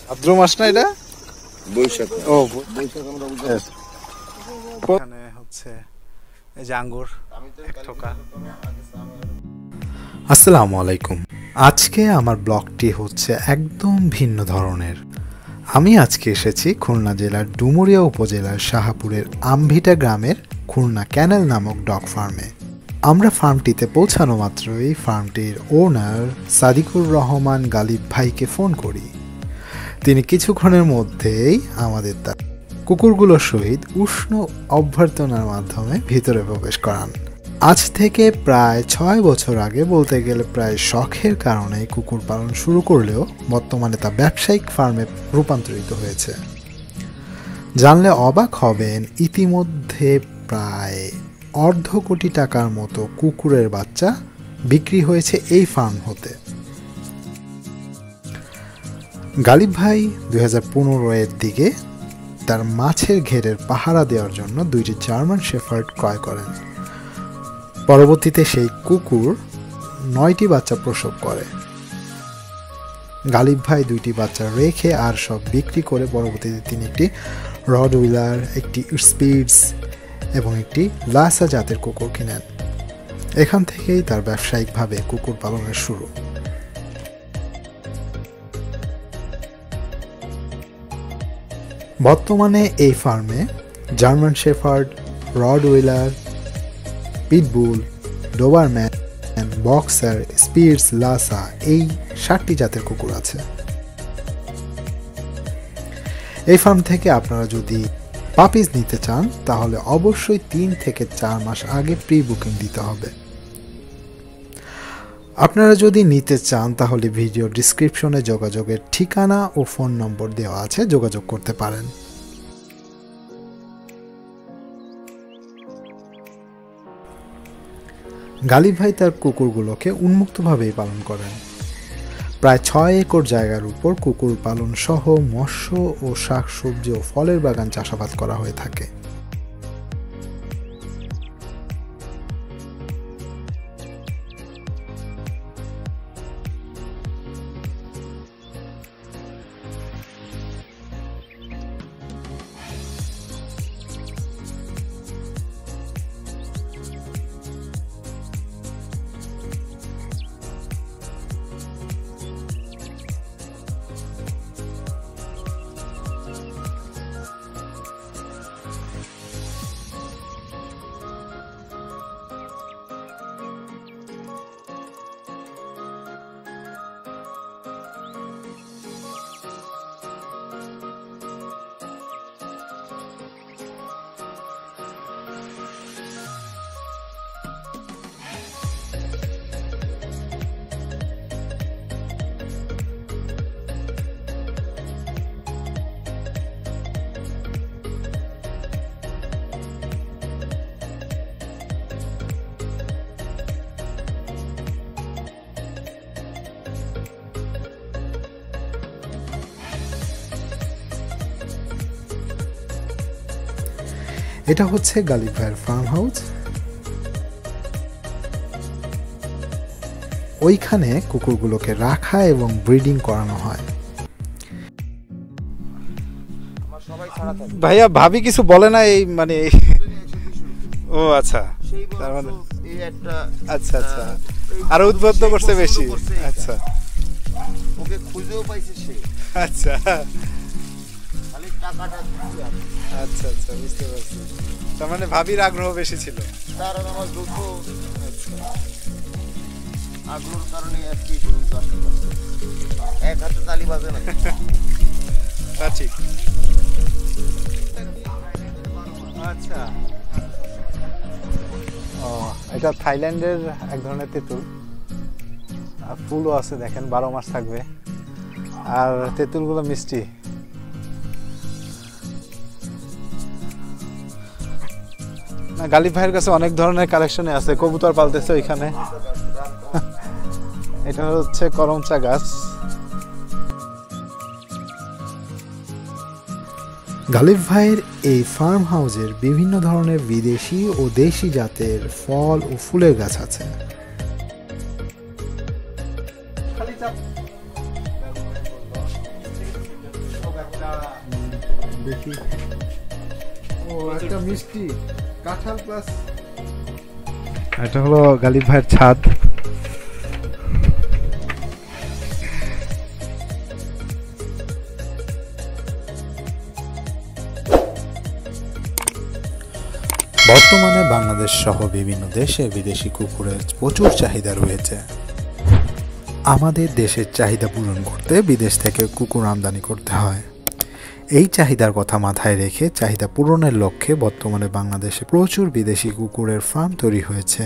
ভাদ্র মাস না এটা? বৈশাখ। ও বৈশাখ আমরা বুঝতে। এখানে হচ্ছে এই যে আঙ্গুর এক ঠোকা। আসসালামু আলাইকুম। আজকে আমার ব্লগটি হচ্ছে একদম ভিন্ন ধরনের। আমি আজকে এসেছি খুলনা জেলার ডুমুরিয়া উপজেলার শাহপুরের আমভিটা গ্রামের খুলনা ক্যানেল নামক ডগ ফার্মে। আমরা ফার্মটিতে পৌঁছানো মাত্রই ফার্মটির ওনার সাদিকুর রহমান গালিব ভাইকে ফোন করি। তিনি কিছুক্ষণের মধ্যেই আমাদের তার কুকুরগুলোর সহিত উষ্ণ অভ্যর্থনার মাধ্যমে ভিতরে প্রবেশ করান। আজ থেকে প্রায় 6 বছর আগে, বলতে গেলে প্রায় শখের কারণে কুকুর পালন শুরু করলেও বর্তমানে তা ব্যবসায়িক ফার্মে রূপান্তরিত হয়েছে। জানলে অবাক হবেন, ইতিমধ্যে প্রায় 1.5 কোটি টাকার মতো কুকুরের বাচ্চা বিক্রি হয়েছে এই ফার্ম হতে। গালিব ভাই 2015-এর দিকে তার মাছের ঘেরের পাহারা দেওয়ার জন্য 2টি জার্মান শেফার্ড ক্রয় করেন। পরবর্তীতে সেই কুকুর 9টি বাচ্চা প্রসব করে। গালিব ভাই 2টি বাচ্চা রেখে আর সব বিক্রি করে পরবর্তীতে তিনি একটি রডউইলার, একটি স্পিডস এবং একটি লাসা জাতের কুকুর কিনেন। এখান থেকেই তার ব্যবসায়িকভাবে কুকুর পালনের শুরু। বর্তমানে এই ফার্মে German shepherd, rottweiler, pitbull, doberman, boxer, spitz, Lhasa এই 7টি জাতের কুকুর আছে। এই ফার্ম থেকে আপনারা যদি পাপিজ নিতে চান তাহলে অবশ্যই 3 থেকে 4 মাস আগে প্রি বুকিং দিতে হবে। আপনারা যদি নিতে চান তাহলে ভিডিও ডিসক্রিপশনে যোগাযোগের ঠিকানা ও ফোন নম্বর দেওয়া আছে, যোগাযোগ করতে পারেন। গালিব ভাই তার কুকুরগুলোকে উন্মুক্তভাবেই পালন করেন। প্রায় 6 একর জায়গার উপর কুকুর পালন সহ মৎস্য ও শাকসবজি ও ফলের বাগান চাষাবাদ করা হয়ে থাকে। এটা হচ্ছে গালিব ভাইয়ের ফার্ম হাউস। ওইখানে কুকুরগুলোকে রাখা এবং ব্রিডিং করানো হয়। ভাইয়া ভাবি কিছু বলে না এই মানে? ও আচ্ছা, তার মানে আচ্ছা আচ্ছা, আর উদ্বুদ্ধ করছে বেশি। আচ্ছা, ওকে খুঁজেও পাইছে সে। আচ্ছা খালি টাকাটা আচ্ছা আচ্ছা, বুঝতে পারছি। তার মানে ভাবির আগ্রহ বেশি ছিল। তার আমার দুঃখ আগ্রহের কারণে আজকে গরু চাষ করছে। এক হাতে তালি বাজে না। তা ঠিক। আচ্ছা, ও এটা থাইল্যান্ডের এক ধরনের তেঁতুল। আর ফুলও আছে, দেখেন 12 মাস থাকবে। আর তেঁতুলগুলো মিষ্টি। না, গালিব ভাইয়ের কাছে অনেক ধরনের কালেকশনে আছে। কবুতর পালতেছে ওইখানে। এটা হচ্ছে করমচা গাছ। গালিব ভাইয়ের এই ফার্ম হাউসের বিভিন্ন ধরনের বিদেশি ও দেশি জাতের ফল ও ফুলের গাছ আছে। দেখি, ও একটা মিষ্টি কাঁঠাল প্লাস। এটা হলো গালিব ভাইয়ের ছাদ। বর্তমানে বাংলাদেশ সহ বিভিন্ন দেশে বিদেশি কুকুরের প্রচুর চাহিদা রয়েছে। আমাদের দেশের চাহিদা পূরণ করতে বিদেশ থেকে কুকুর আমদানি করতে হয়। এই চাহিদার কথা মাথায় রেখে চাহিদা পূরণের লক্ষ্যে বর্তমানে বাংলাদেশে প্রচুর বিদেশি কুকুরের ফার্ম তৈরি হয়েছে।